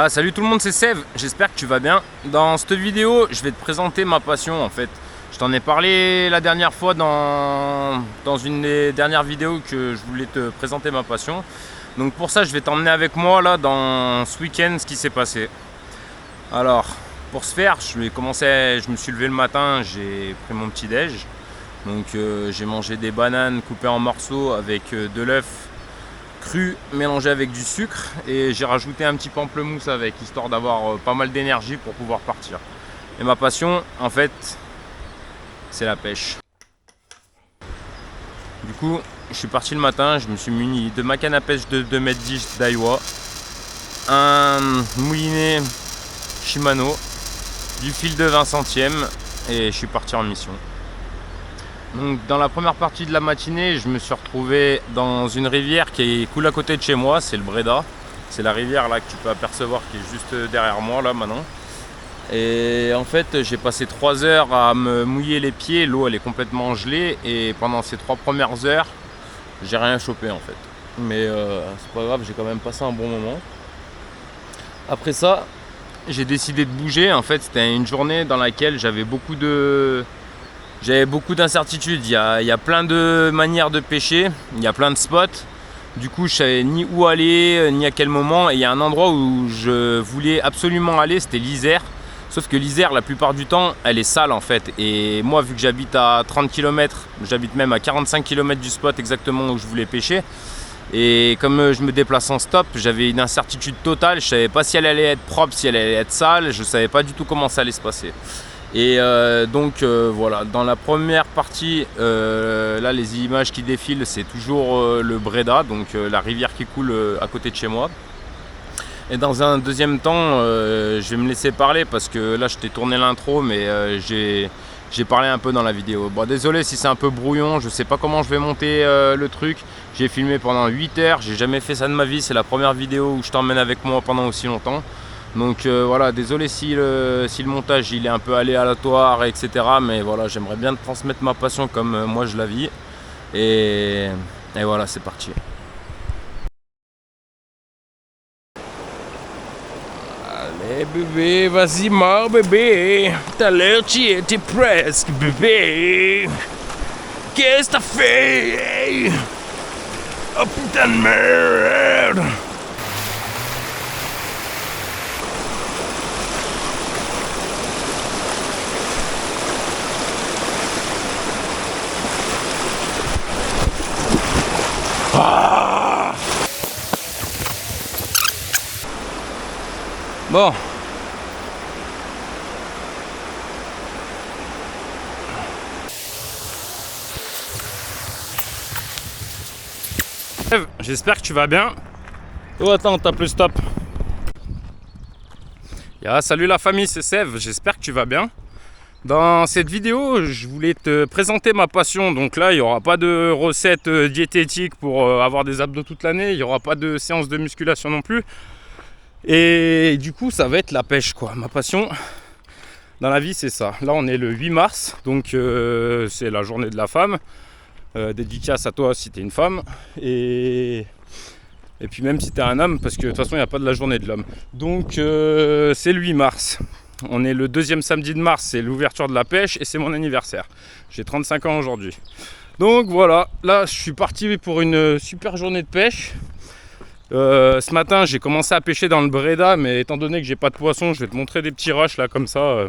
Salut tout le monde, c'est Sev, j'espère que tu vas bien. Dans cette vidéo, je vais te présenter ma passion en fait. Je t'en ai parlé la dernière fois dans une des dernières vidéos que je voulais te présenter ma passion. Donc pour ça, je vais t'emmener avec moi là dans ce week-end ce qui s'est passé. Alors, pour ce faire, je me suis levé le matin, j'ai pris mon petit déj. Donc j'ai mangé des bananes coupées en morceaux avec de l'œuf cru mélangé avec du sucre et j'ai rajouté un petit pamplemousse avec, histoire d'avoir pas mal d'énergie pour pouvoir partir. Et ma passion en fait c'est la pêche. Du coup je suis parti le matin, je me suis muni de ma canne à pêche de 2,10 m Daiwa, un moulinet Shimano, du fil de 20 centièmes et je suis parti en mission. Donc dans la première partie de la matinée, je me suis retrouvé dans une rivière qui coule à côté de chez moi, c'est le Breda. C'est la rivière là que tu peux apercevoir qui est juste derrière moi là maintenant. Et en fait j'ai passé 3 heures à me mouiller les pieds, l'eau elle est complètement gelée et pendant ces 3 premières heures, j'ai rien chopé en fait. Mais c'est pas grave, j'ai quand même passé un bon moment. Après ça, j'ai décidé de bouger. En fait c'était une journée dans laquelle j'avais beaucoup d'incertitudes, il y a plein de manières de pêcher, il y a plein de spots. Du coup je savais ni où aller, ni à quel moment. Et il y a un endroit où je voulais absolument aller, c'était l'Isère. Sauf que l'Isère la plupart du temps elle est sale en fait. Et moi vu que j'habite à 30 km, j'habite même à 45 km du spot exactement où je voulais pêcher. Et comme je me déplace en stop, j'avais une incertitude totale. Je savais pas si elle allait être propre, si elle allait être sale. Je savais pas du tout comment ça allait se passer. Et donc voilà, dans la première partie, là les images qui défilent c'est toujours le Breda, donc la rivière qui coule à côté de chez moi. Et dans un deuxième temps, je vais me laisser parler parce que là je t'ai tourné l'intro, mais j'ai parlé un peu dans la vidéo. Bon, désolé si c'est un peu brouillon, je sais pas comment je vais monter le truc. J'ai filmé pendant 8 heures, j'ai jamais fait ça de ma vie, c'est la première vidéo où je t'emmène avec moi pendant aussi longtemps. Donc voilà, désolé si le montage il est un peu aléatoire, etc. Mais voilà, j'aimerais bien te transmettre ma passion comme moi je la vis. Et voilà, c'est parti. Allez bébé, vas-y mort bébé. Tout à l'heure tu étais presque bébé. Qu'est-ce que t'as fait? Oh putain de merde. Ah bon. J'espère que tu vas bien. Oh attends, on tape le stop. Salut la famille, c'est Sev, j'espère que tu vas bien. Dans cette vidéo, je voulais te présenter ma passion. Donc là, il n'y aura pas de recette diététique pour avoir des abdos toute l'année. Il n'y aura pas de séance de musculation non plus. Et du coup, ça va être la pêche, quoi. Ma passion dans la vie, c'est ça. Là, on est le 8 mars. Donc, c'est la journée de la femme. Dédicace à toi si tu es une femme. Et puis même si tu es un homme, parce que de toute façon, il n'y a pas de la journée de l'homme. Donc, c'est le 8 mars. On est le 2e samedi de mars, c'est l'ouverture de la pêche et c'est mon anniversaire. J'ai 35 ans aujourd'hui. Donc voilà, là je suis parti pour une super journée de pêche. Ce matin j'ai commencé à pêcher dans le Breda, mais étant donné que j'ai pas de poisson, je vais te montrer des petits rushs là comme ça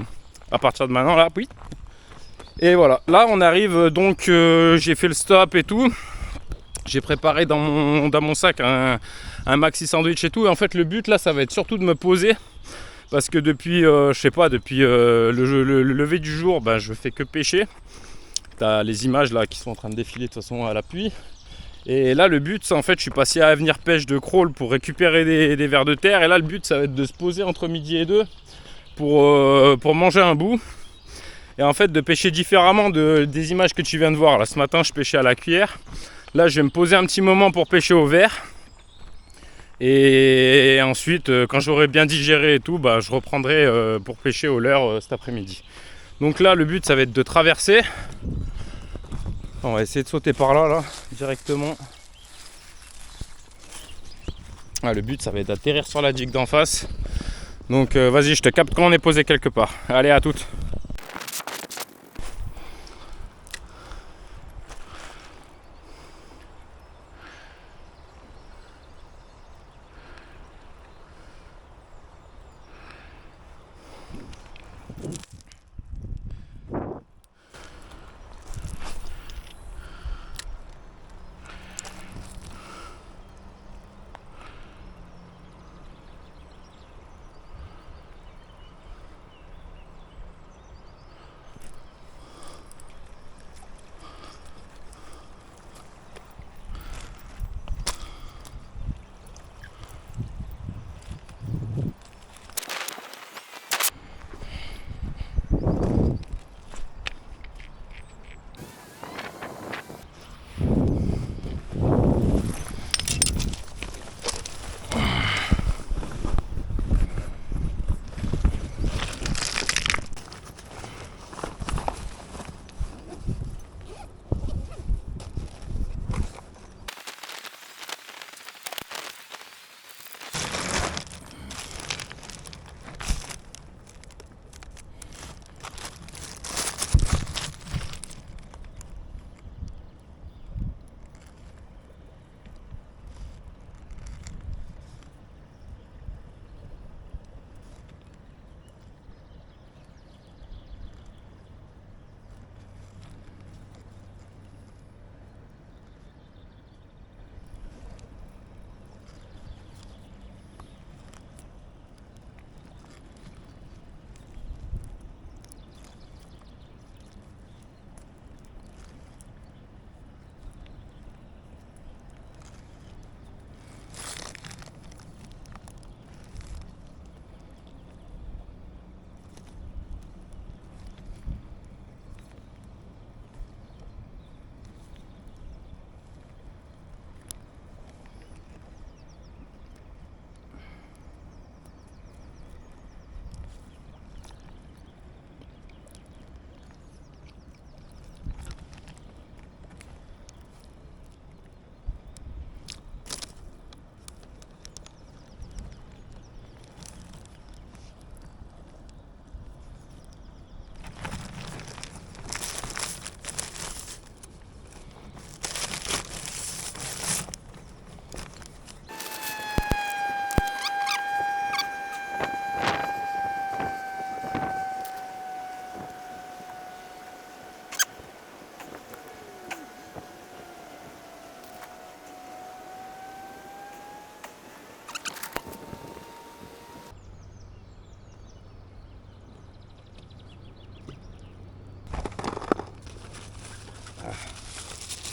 à partir de maintenant là. Oui. Et voilà, là on arrive donc, j'ai fait le stop et tout. J'ai préparé dans mon sac un maxi sandwich et tout. Et en fait le but là ça va être surtout de me poser. Parce que depuis, le lever du jour, je fais que pêcher. T'as les images là qui sont en train de défiler de toute façon à l'appui. Et là le but, c'est en fait, je suis passé à Avenir Pêche de crawl pour récupérer des vers de terre. Et là le but, ça va être de se poser entre midi et 2 pour manger un bout. Et en fait de pêcher différemment des images que tu viens de voir. Là ce matin je pêchais à la cuillère. Là je vais me poser un petit moment pour pêcher au vers. Et ensuite, quand j'aurai bien digéré et tout, je reprendrai pour pêcher au leurre cet après-midi. Donc là, le but, ça va être de traverser. On va essayer de sauter par là, directement. Le but, ça va être d'atterrir sur la digue d'en face Donc vas-y, je te capte quand on est posé quelque part. Allez, à toutes.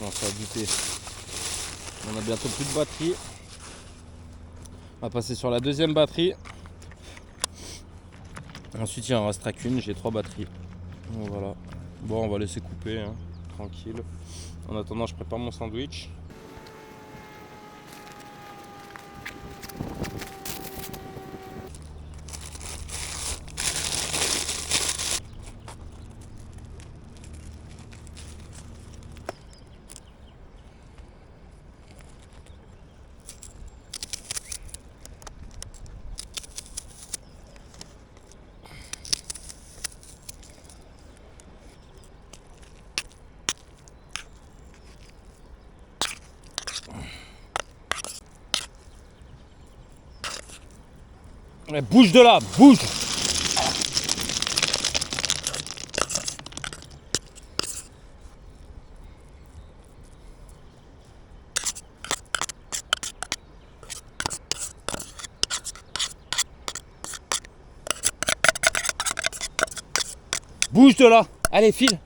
On va buter. On a bientôt plus de batterie. On va passer sur la deuxième batterie. Ensuite il en restera qu'une, j'ai 3 batteries. Donc, voilà. Bon, on va laisser couper, hein, tranquille. En attendant, je prépare mon sandwich. Allez, bouge de là, bouge! Bouge de là! Allez, file!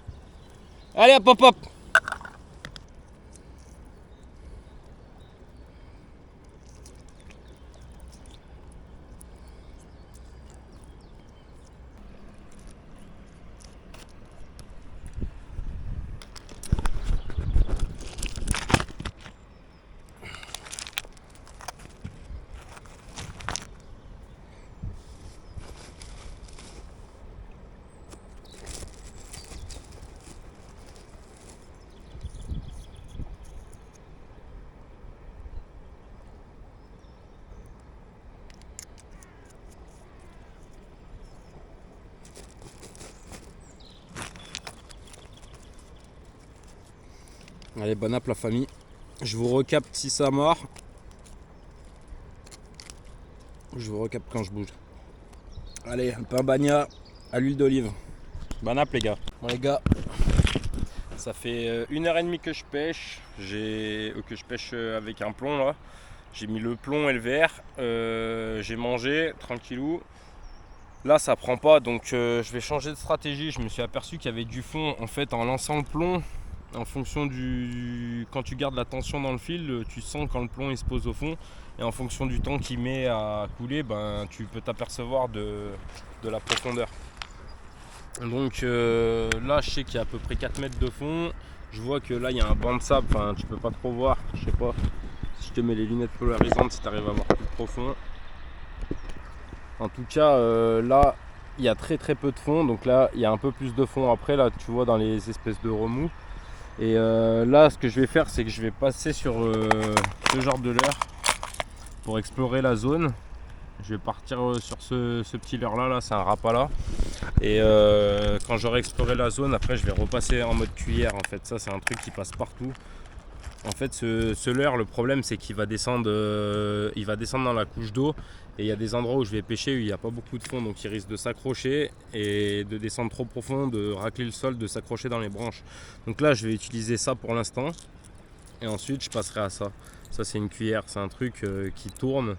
Allez, hop, hop, hop! Allez, bon app la famille. Je vous recapte si ça mord. Je vous recapte quand je bouge. Allez, un pain bagna à l'huile d'olive. Bon app les gars. Bon les gars, ça fait 1h30 que je pêche. Que je pêche avec un plomb là. J'ai mis le plomb et le verre. J'ai mangé tranquillou. Là ça prend pas, donc je vais changer de stratégie. Je me suis aperçu qu'il y avait du fond en fait en lançant le plomb. En fonction quand tu gardes la tension dans le fil, tu sens quand le plomb il se pose au fond, et en fonction du temps qu'il met à couler, ben, tu peux t'apercevoir de la profondeur. Donc là je sais qu'il y a à peu près 4 mètres de fond. Je vois que là il y a un banc de sable, enfin tu peux pas trop voir, je sais pas si je te mets les lunettes polarisantes si tu arrives à voir plus profond. En tout cas là il y a très peu de fond, donc là il y a un peu plus de fond après, là tu vois dans les espèces de remous. Et là ce que je vais faire, c'est que je vais passer sur ce genre de leurre pour explorer la zone. Je vais partir sur ce petit leurre là, c'est un rapala. Et quand j'aurai exploré la zone, après je vais repasser en mode cuillère. En fait ça c'est un truc qui passe partout. En fait ce leurre, le problème c'est qu'il va descendre dans la couche d'eau. Et il y a des endroits où je vais pêcher où il n'y a pas beaucoup de fond, donc il risque de s'accrocher et de descendre trop profond, de racler le sol, de s'accrocher dans les branches. Donc là je vais utiliser ça pour l'instant. Et ensuite je passerai à ça. Ça c'est une cuillère, c'est un truc qui tourne.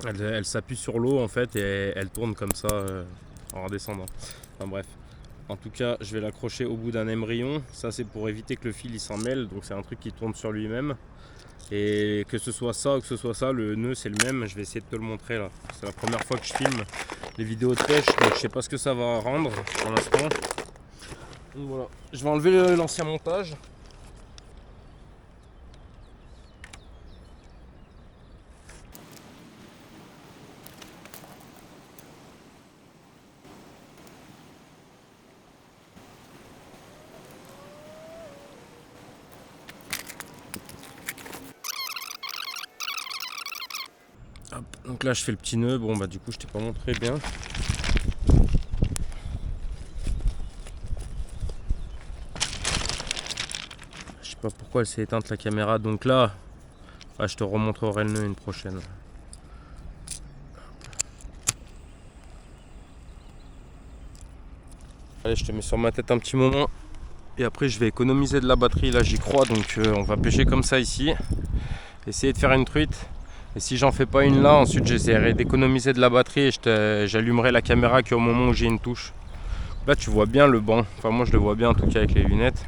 Elle s'appuie sur l'eau en fait et elle tourne comme ça en redescendant. Enfin bref. En tout cas je vais l'accrocher au bout d'un émerillon. Ça c'est pour éviter que le fil il s'en mêle. Donc c'est un truc qui tourne sur lui-même. Et que ce soit ça ou que ce soit ça, le nœud c'est le même. Je vais essayer de te le montrer là. C'est la première fois que je filme les vidéos de pêche, donc je sais pas ce que ça va rendre pour l'instant. Donc voilà. Je vais enlever l'ancien montage. Hop, donc là je fais le petit nœud. Bon bah du coup je t'ai pas montré bien. Je sais pas pourquoi elle s'est éteinte la caméra. Donc là je te remontrerai le nœud une prochaine. Allez, je te mets sur ma tête un petit moment. Et après je vais économiser de la batterie. Là j'y crois, donc on va pêcher comme ça ici. Essayer de faire une truite. Et si j'en fais pas une là, ensuite j'essaierai d'économiser de la batterie et j'allumerai la caméra qu'au moment où j'ai une touche. Là tu vois bien le banc, enfin moi je le vois bien en tout cas avec les lunettes.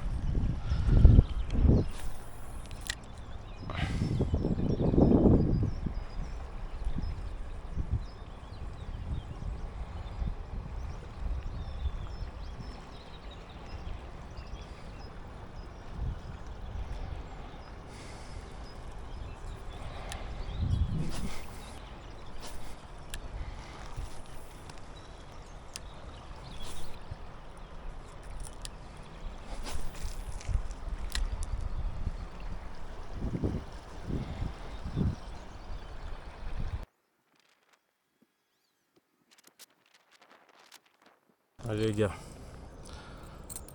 Allez les gars,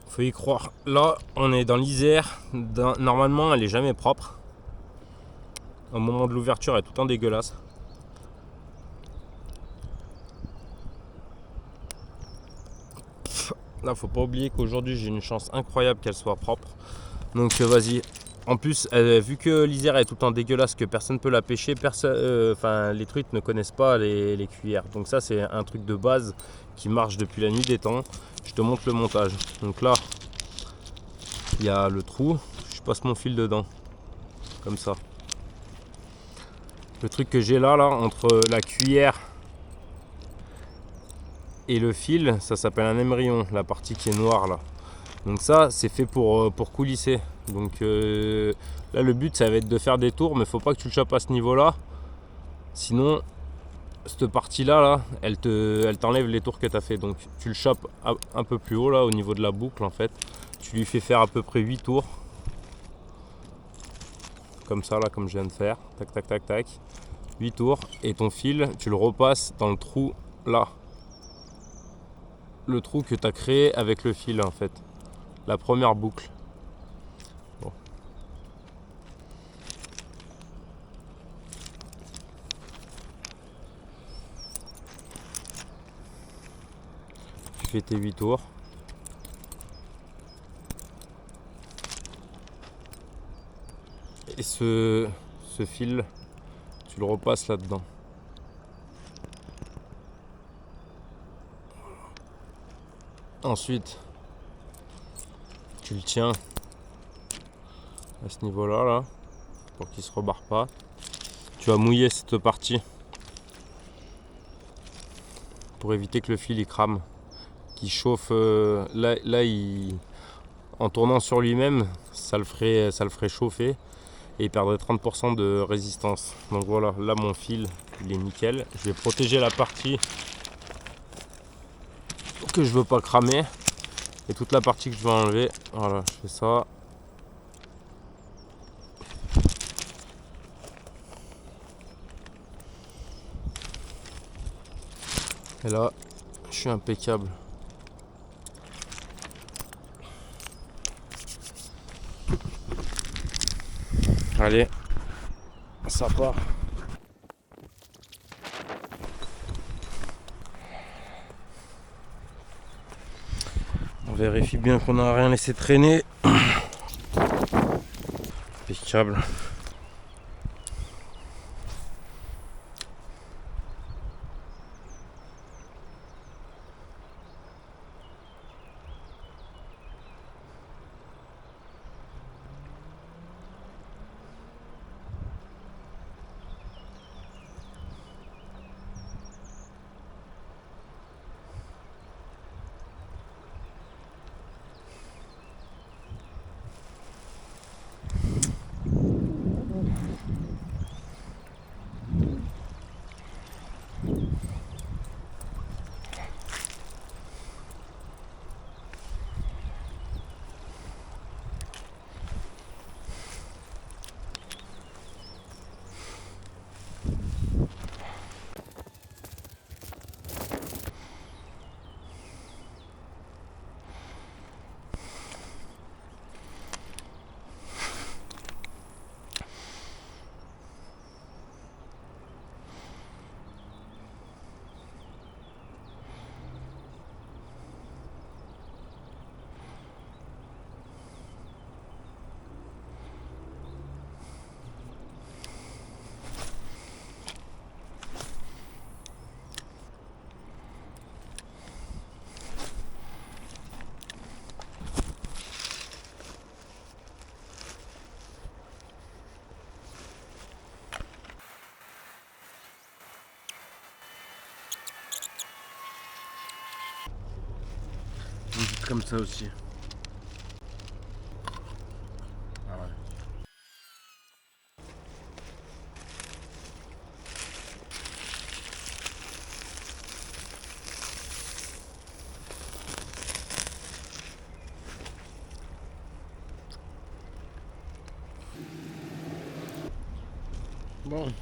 faut y croire. Là on est dans l'Isère, normalement elle est jamais propre. Au moment de l'ouverture elle est tout le temps dégueulasse. Là faut pas oublier qu'aujourd'hui j'ai une chance incroyable qu'elle soit propre. Donc vas-y. En plus, vu que l'Isère est tout le temps dégueulasse, que personne ne peut la pêcher, les truites ne connaissent pas les cuillères. Donc ça c'est un truc de base qui marche depuis la nuit des temps. Je te montre le montage. Donc là, il y a le trou, je passe mon fil dedans, comme ça. Le truc que j'ai là, entre la cuillère et le fil, ça s'appelle un émerillon, la partie qui est noire là. Donc ça c'est fait pour coulisser. Donc là le but ça va être de faire des tours, mais faut pas que tu le chopes à ce niveau là. Sinon cette partie là, elle t'enlève les tours que tu as fait. Donc tu le chopes un peu plus haut là au niveau de la boucle en fait. Tu lui fais faire à peu près 8 tours. Comme ça là, comme je viens de faire. Tac tac tac tac. 8 tours. Et ton fil tu le repasses dans le trou là. Le trou que tu as créé avec le fil en fait. La première boucle. Tu fais tes 8 tours. Et ce fil, tu le repasses là-dedans. Ensuite, tu le tiens à ce niveau-là, là, pour qu'il ne se rebarre pas. Tu vas mouiller cette partie pour éviter que le fil il crame, qu'il chauffe. Là en tournant sur lui-même, ça le ferait chauffer et il perdrait 30% de résistance. Donc voilà, là mon fil il est nickel. Je vais protéger la partie que je veux pas cramer et toute la partie que je veux enlever. Voilà, je fais ça. Et là, je suis impeccable. Allez, ça part. On vérifie bien qu'on n'a rien laissé traîner. Impeccable. Comme ça aussi. Ah ouais. Bon.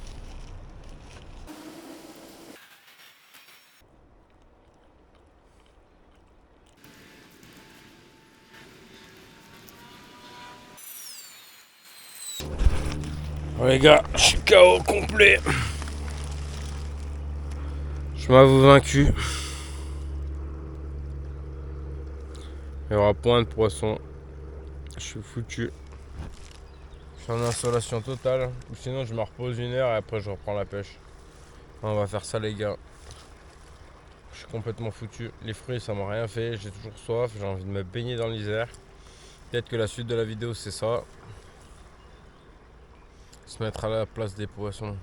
Oh les gars, je suis KO complet. Je m'avoue vaincu. Il n'y aura point de poisson. Je suis foutu. Je suis en insolation totale. Ou sinon je me repose 1 heure et après je reprends la pêche. On va faire ça les gars. Je suis complètement foutu. Les fruits ça m'a rien fait. J'ai toujours soif. J'ai envie de me baigner dans l'Isère. Peut-être que la suite de la vidéo c'est ça. Se mettre à la place des poissons.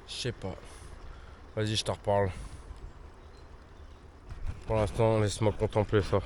Je sais pas. Vas-y, je te reparle. Pour l'instant, laisse-moi contempler ça.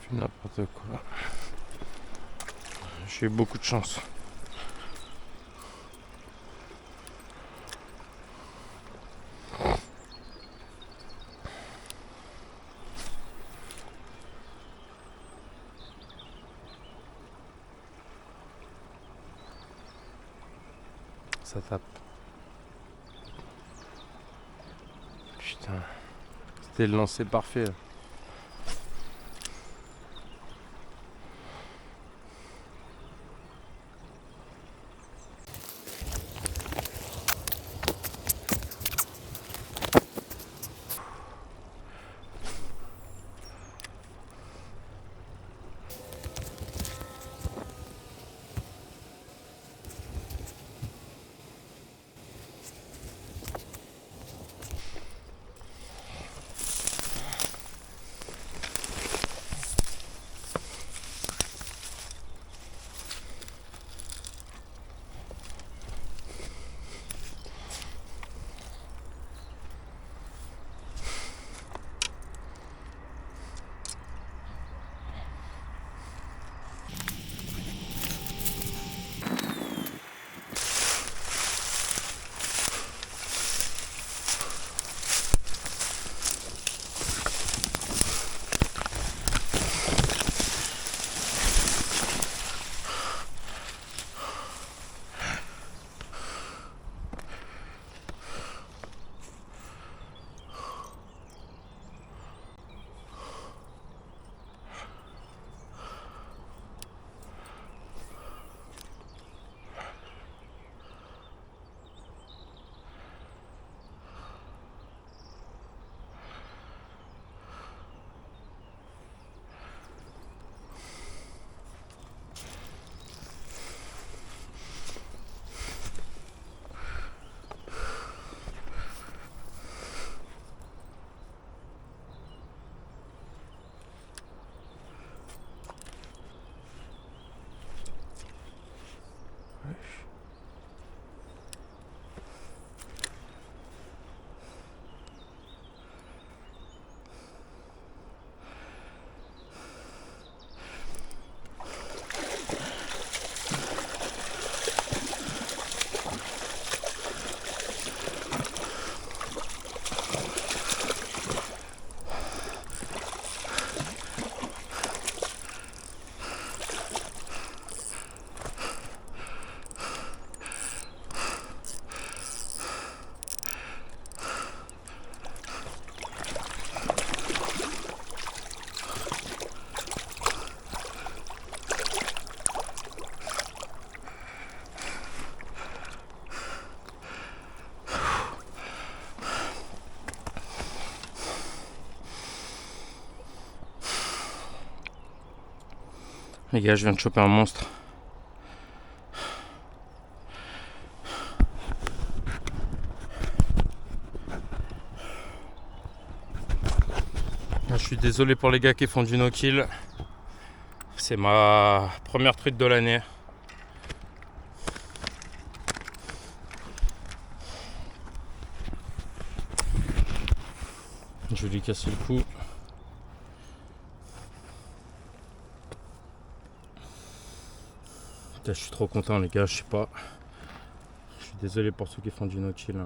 N'importe quoi. J'ai eu beaucoup de chance. Ça tape. Putain. C'était le lancer parfait. Les gars, je viens de choper un monstre. Je suis désolé pour les gars qui font du no-kill. C'est ma première truite de l'année. Je vais lui casser le cou. Putain, je suis trop content les gars, je sais pas. Je suis désolé pour ceux qui font du no-kill.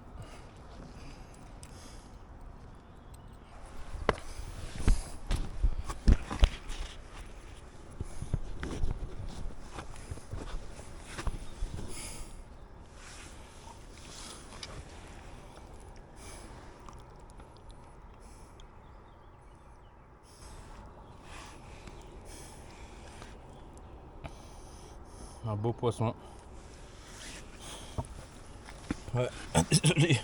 Un beau poisson. Ouais, désolé.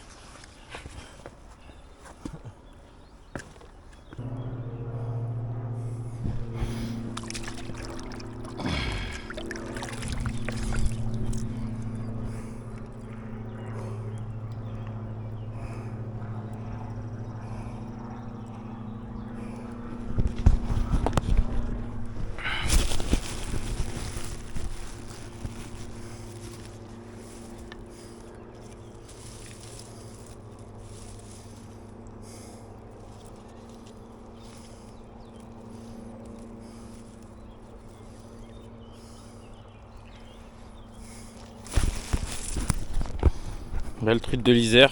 Belle truite de l'Isère.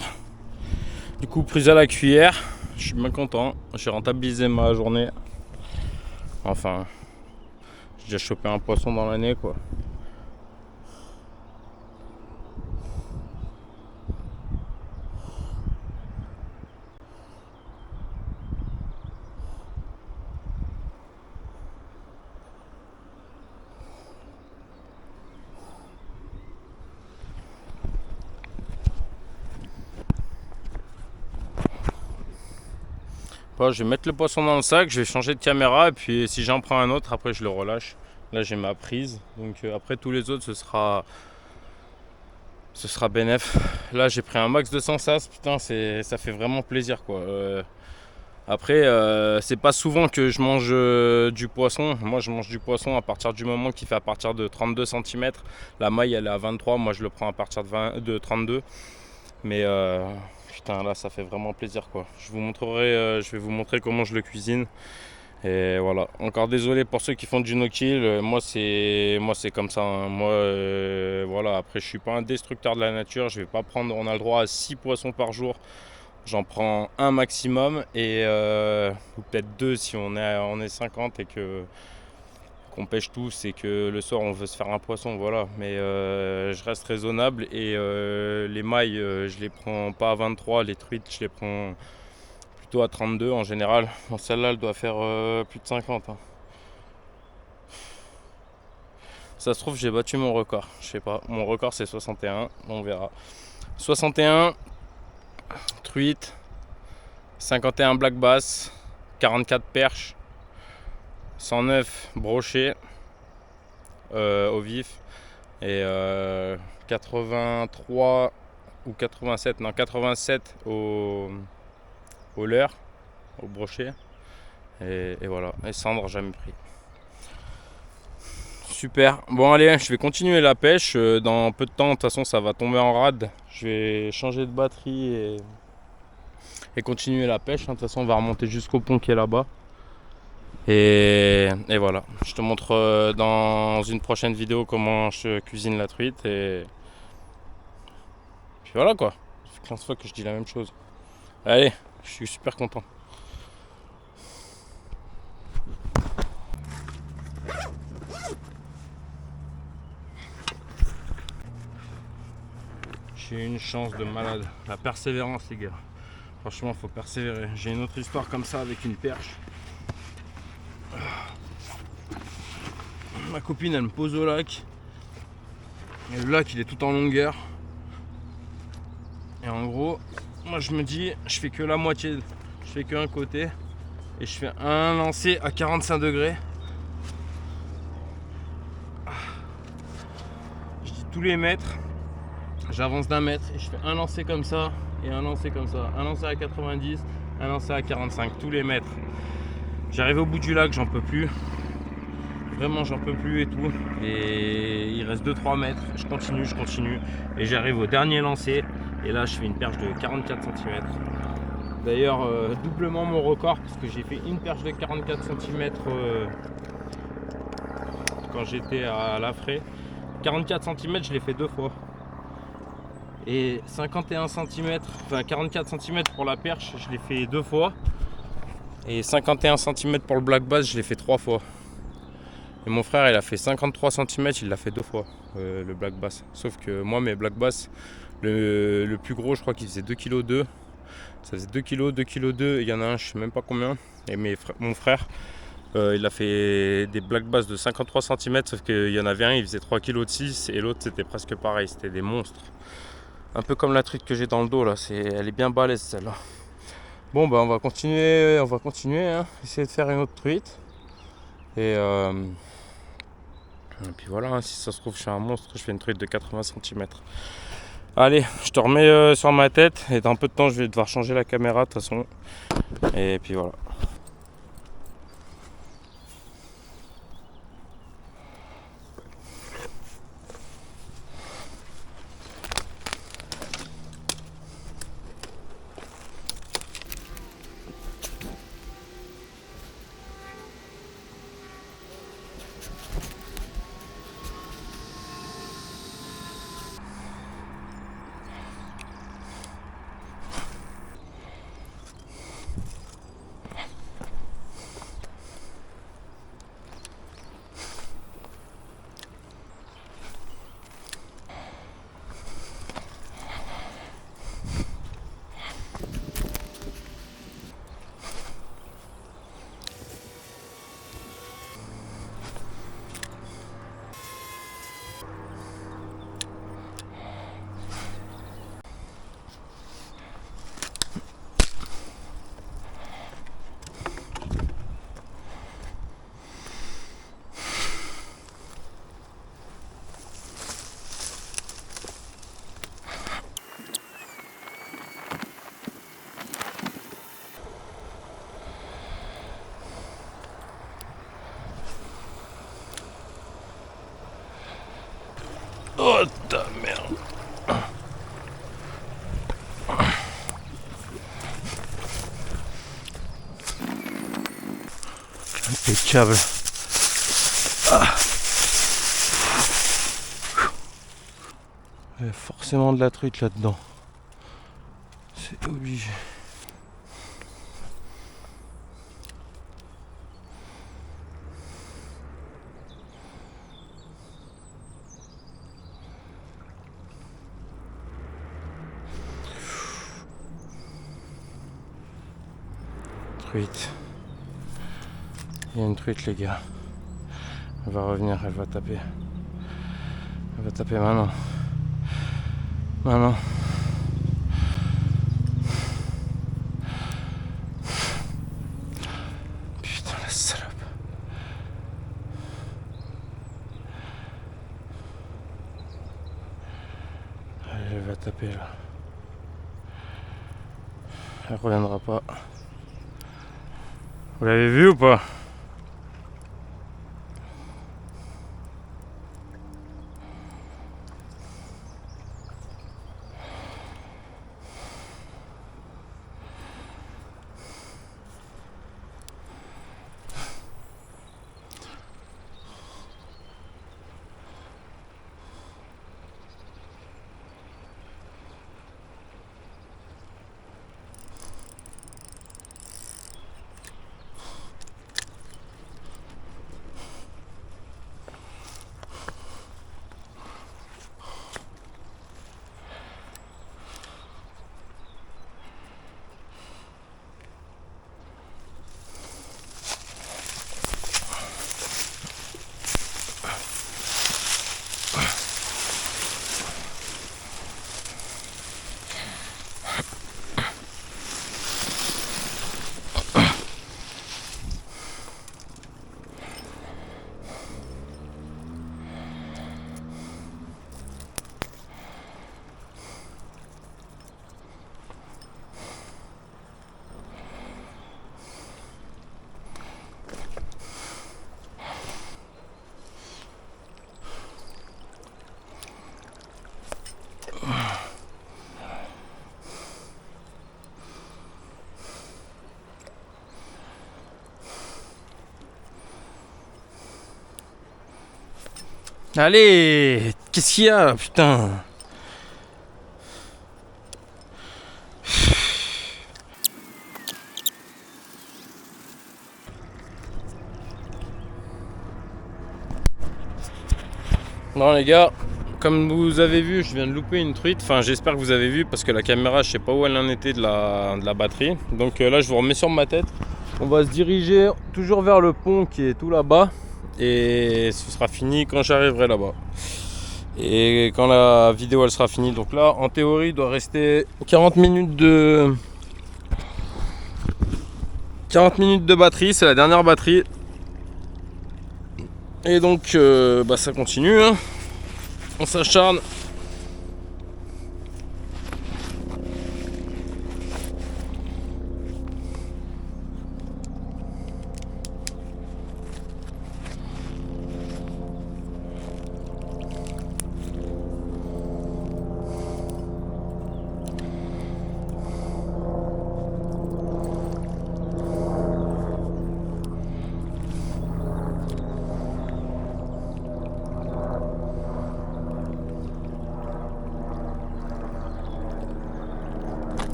Du coup, prise à la cuillère. Je suis bien content. J'ai rentabilisé ma journée. Enfin, j'ai déjà chopé un poisson dans l'année, quoi. Bon, je vais mettre le poisson dans le sac, je vais changer de caméra et puis si j'en prends un autre, après je le relâche. Là j'ai ma prise, donc après tous les autres ce sera bénef. Là j'ai pris un max de 100 sas, putain ça fait vraiment plaisir quoi. Après c'est pas souvent que je mange du poisson. Moi je mange du poisson à partir du moment qu'il fait à partir de 32 cm. La maille elle est à 23, moi je le prends à partir de 32. Mais putain là ça fait vraiment plaisir quoi. Je vais vous montrer comment je le cuisine. Et voilà, encore désolé pour ceux qui font du no-kill, moi c'est comme ça, hein. Moi voilà, après je suis pas un destructeur de la nature, je vais pas prendre, on a le droit à 6 poissons par jour, j'en prends un maximum et ou peut-être deux si on est 50 et qu'on pêche tous et que le soir on veut se faire un poisson, voilà. Mais je reste raisonnable et les mailles je les prends pas à 23, les truites je les prends plutôt à 32 en général. Bon, celle-là elle doit faire plus de 50 hein. Ça se trouve j'ai battu mon record, je sais pas, mon record c'est 61, on verra. 61 truites, 51 black bass, 44 perches, 109 brochets au vif et 83 ou 87, non 87 au leurre, au brochet et voilà, et cendre jamais pris. Super, bon allez je vais continuer la pêche, dans peu de temps de toute façon ça va tomber en rade, je vais changer de batterie et continuer la pêche, de toute façon on va remonter jusqu'au pont qui est là-bas. Et voilà, je te montre dans une prochaine vidéo comment je cuisine la truite et puis voilà quoi, ça fait 15 fois que je dis la même chose. Allez, je suis super content. J'ai une chance de malade, la persévérance les gars. Franchement faut persévérer. J'ai une autre histoire comme ça avec une perche. Ma copine elle me pose au lac. Et le lac il est tout en longueur. Et en gros, moi je me dis, je fais que la moitié, je fais que un côté. Et je fais un lancer à 45 degrés. Je dis tous les mètres, j'avance d'un mètre et je fais un lancer comme ça et un lancer comme ça. Un lancer à 90, un lancer à 45, tous les mètres. J'arrive au bout du lac, j'en peux plus. Vraiment j'en peux plus et tout. Et il reste 2-3 mètres. Je continue. Et j'arrive au dernier lancer. Et là je fais une perche de 44 cm. D'ailleurs doublement mon record parce que j'ai fait une perche de 44 cm quand j'étais à Lafray. 44 cm je l'ai fait 2 fois. Et 51 cm, enfin 44 cm pour la perche, je l'ai fait 2 fois. Et 51 cm pour le black bass, je l'ai fait 3 fois. Et mon frère, il a fait 53 cm, il l'a fait 2 fois, le black bass. Sauf que moi, mes black bass, le plus gros, je crois qu'il faisait 2,2 kg. Ça faisait 2 kg, 2,2 kg, il y en a un, je sais même pas combien. Et mon frère, il a fait des black bass de 53 cm, sauf qu'il y en avait un, il faisait 3,6 kg et l'autre, c'était presque pareil, c'était des monstres. Un peu comme la truite que j'ai dans le dos là, elle est bien balèze celle-là. Bon bah on va continuer hein, essayer de faire une autre truite. Et puis voilà, hein, si ça se trouve je suis un monstre, je fais une truite de 80 cm. Allez, je te remets sur ma tête et dans un peu de temps je vais devoir changer la caméra de toute façon. Et puis voilà. Oh ta merde. Impeccable. Ah. Il y a forcément de la truite là-dedans. C'est obligé. Truite. Il y a une truite les gars. Elle va revenir, elle va taper. Elle va taper maintenant. Maintenant. Putain la salope. Elle va taper là. Elle reviendra pas. Vous l'avez vu ou pas? Allez, qu'est-ce qu'il y a, putain? Non les gars, comme vous avez vu, je viens de louper une truite. Enfin, j'espère que vous avez vu parce que la caméra, je sais pas où elle en était de la batterie. Donc là, je vous remets sur ma tête. On va se diriger toujours vers le pont qui est tout là-bas. Et ce sera fini quand j'arriverai là-bas. Et quand la vidéo elle sera finie. Donc là, en théorie, il doit rester 40 minutes de batterie. C'est la dernière batterie. Et donc, ça continue. Hein. On s'acharne.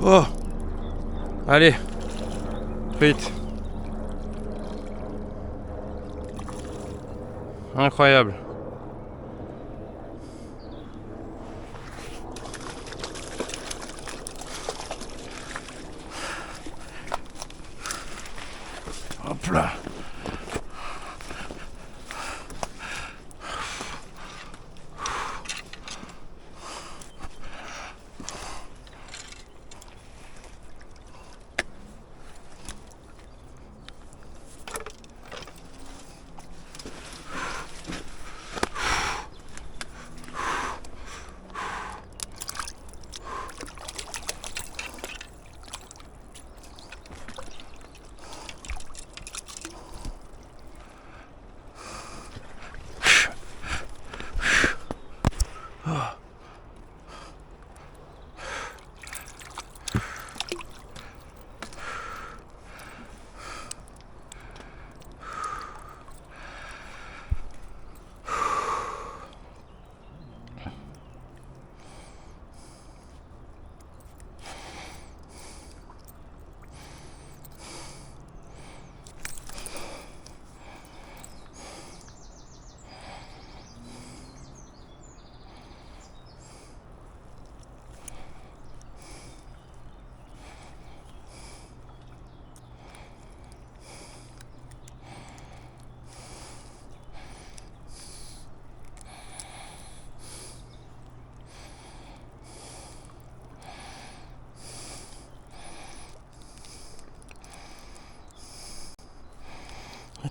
Oh, allez, vite. Incroyable. Hop là.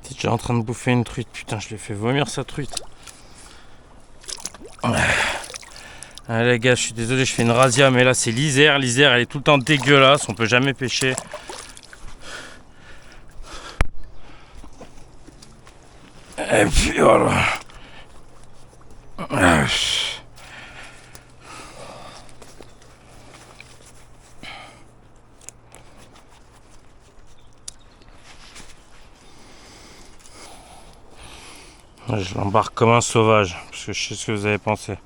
T'es déjà en train de bouffer une truite. Putain, je lui ai fait vomir sa truite. Ah, les gars, je suis désolé, je fais une razzia, mais là c'est l'Isère. L'Isère, elle est tout le temps dégueulasse, on peut jamais pêcher. Et puis voilà. Je l'embarque comme un sauvage, parce que je sais ce que vous avez pensé.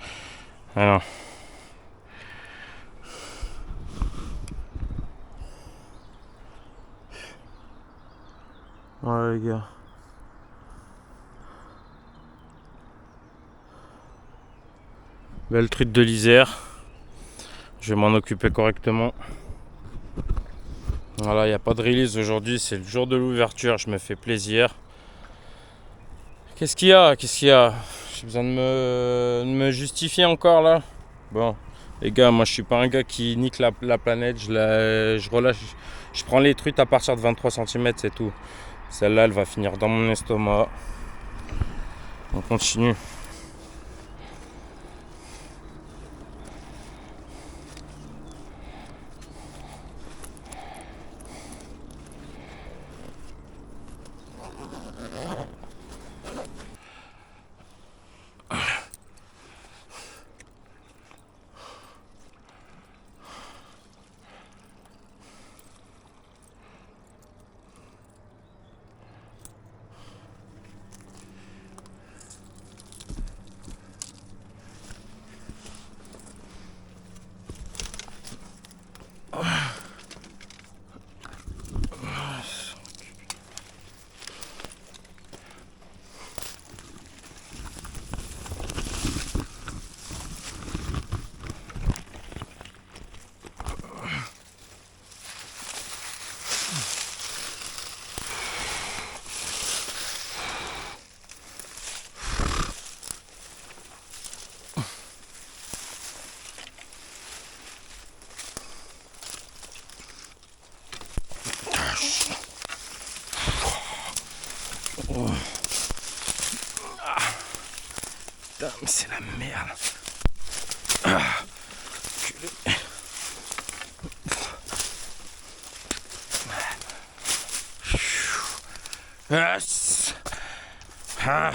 Alors. Voilà les gars. Belle truite de l'Isère. Je vais m'en occuper correctement. Voilà, il n'y a pas de release aujourd'hui, c'est le jour de l'ouverture, je me fais plaisir. Qu'est-ce qu'il y a? J'ai besoin de me justifier encore là. Bon, les gars, moi je suis pas un gars qui nique la planète, je relâche, je prends les truites à partir de 23 cm, c'est tout. Celle-là, elle va finir dans mon estomac. On continue. Putain, mais c'est la merde. Ah.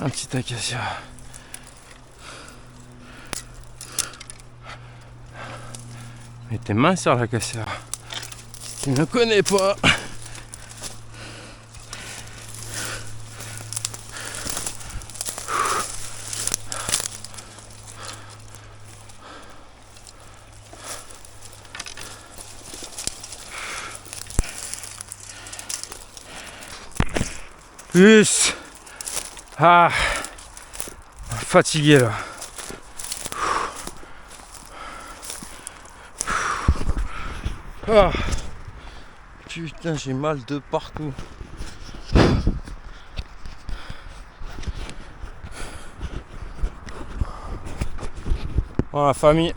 Un petit acacia. Mais t'es mince sur l'acacia. Si tu ne connais pas. Plus. Ah, fatigué là. Ah, putain, j'ai mal de partout. Voilà, famille.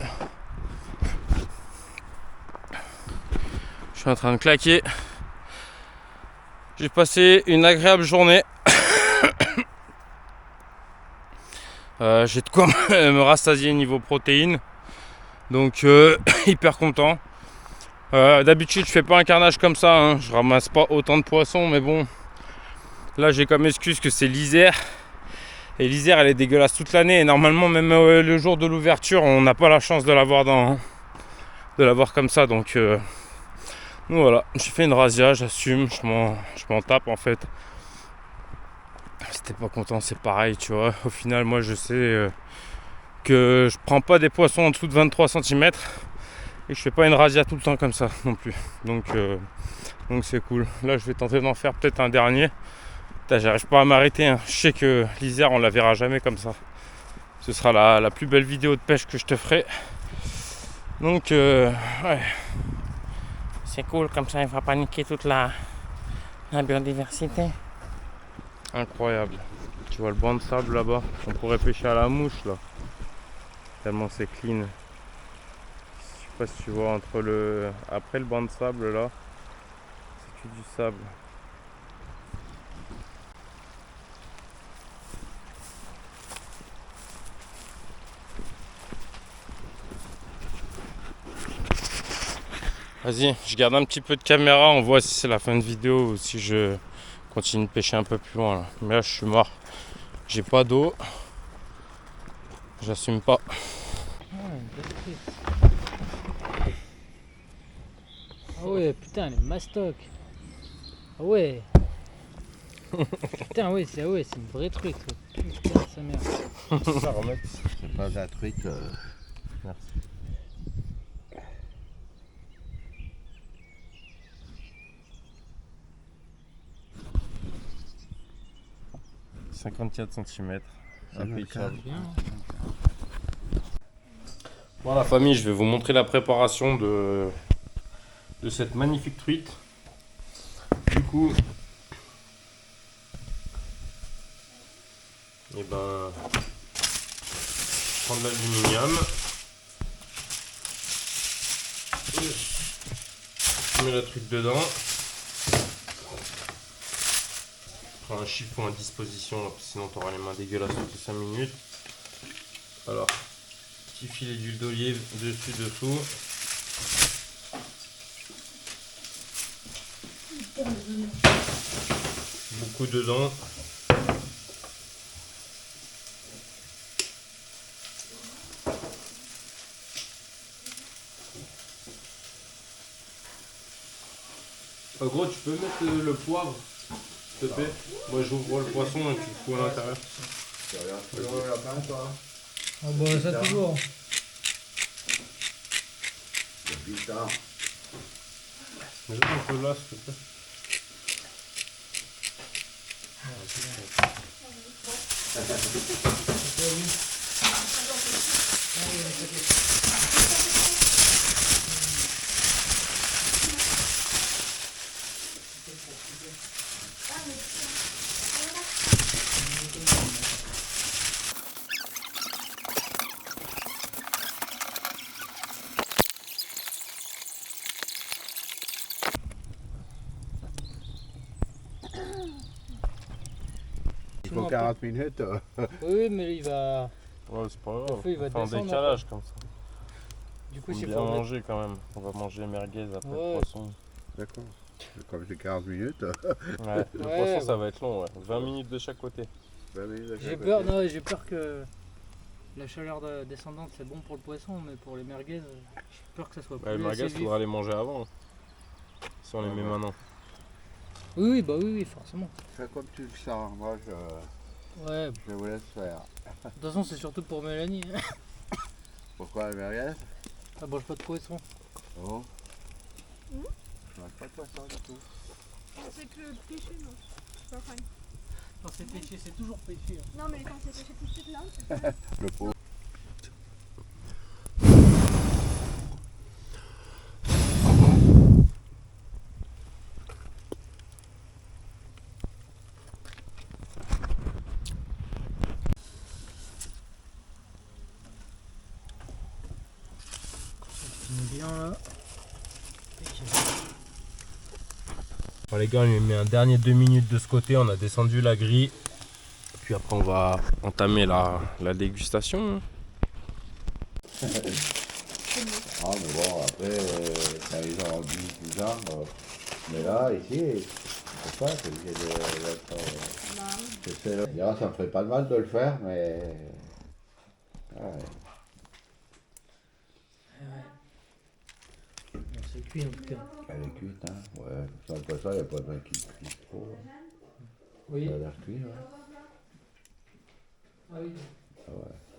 Je suis en train de claquer. J'ai passé une agréable journée. J'ai de quoi me rassasier niveau protéines, donc hyper content. D'habitude je fais pas un carnage comme ça, hein. Je ramasse pas autant de poissons, mais bon, là j'ai comme excuse que c'est l'Isère, et l'Isère elle est dégueulasse toute l'année, et normalement même le jour de l'ouverture on n'a pas la chance de l'avoir comme ça, donc voilà, j'ai fait une razzia, j'assume, je m'en tape en fait. Si t'es pas content, c'est pareil, tu vois. Au final, moi je sais que je prends pas des poissons en dessous de 23 cm et je fais pas une razzia tout le temps comme ça non plus. Donc c'est cool. Là, je vais tenter d'en faire peut-être un dernier. Putain, j'arrive pas à m'arrêter, hein. Je sais que l'Isère, on la verra jamais comme ça. Ce sera la plus belle vidéo de pêche que je te ferai. Donc, ouais. C'est cool, comme ça, il va pas niquer toute la biodiversité. Incroyable. Tu vois le banc de sable là-bas? On pourrait pêcher à la mouche là. Tellement c'est clean. Je sais pas si tu vois après le banc de sable là, c'est que du sable. Vas-y, je garde un petit peu de caméra, on voit si c'est la fin de vidéo ou si je continue de pêcher un peu plus loin là. Mais là je suis mort. J'ai pas d'eau. J'assume pas. Ah ouais, putain, les mastoc. Ah ouais. Putain, ouais, c'est une vraie truite. Putain, sa mère. C'est pas la truite. Merci. « 54 cm. Impeccable. Bon la famille, je vais vous montrer la préparation de cette magnifique truite. Du coup, et ben, je prends de l'aluminium. Je mets la truite dedans. Je prends un chiffon à disposition, là, sinon tu auras les mains dégueulasses toutes les 5 minutes. Alors, petit filet d'huile d'olive dessus, dessous. Beaucoup dedans. En gros, tu peux mettre le poivre, s'il te plaît. Moi, j'ouvre le poisson et tu le fous à l'intérieur. Ah bah ça toujours. Putain. Mets-le un peu là, s'il te plaît. Il faut 40 minutes. Oui, mais il va. Ouais, c'est pas grave. feu, il va On fait un descendre, décalage comme ça. Du coup, On s'il bien faut. manger quand même. On va manger merguez après Ouais. le poisson. D'accord. Comme j'ai 40 minutes. Ouais, le Ouais, poisson ouais. ça va être long, ouais. 20 minutes de chaque côté. J'ai peur, non, j'ai peur que la chaleur descendante c'est bon pour le poisson, mais pour les merguez, j'ai peur que ça soit Bah, les plus merguez, assez il vif. faudra les manger avant. Si on les met maintenant. Oui, oui, bah oui, forcément. Fais comme tu le sens. Moi, Ouais, de je vous laisse faire. toute façon, c'est surtout pour Mélanie. Pourquoi la merguez? Elle mange pas de poisson. Oh. Je mange pas de poisson du tout. C'est que le péché, non. C'est pas fine. Quand c'est pêché, c'est toujours pêché. Hein. Non, mais quand c'est péché tout de suite là, c'est pas. Le pauvre. Bien là. Bon les gars, on lui met un dernier 2 minutes de ce côté, on a descendu la grille. Puis après on va entamer la dégustation. Ah, mais bon, après, quand ils ont 10 ans, mais là, ici, je sais pas, c'est obligé d'être. D'ailleurs, ça me ferait pas de mal de le faire, mais. Ouais. C'est cuit en tout cas. Elle est cuite, hein. Ouais, sans le poisson, il n'y a pas besoin qu'il cuise trop. Oui. Ça a l'air cuit, ouais. Ah oui. Ah ouais.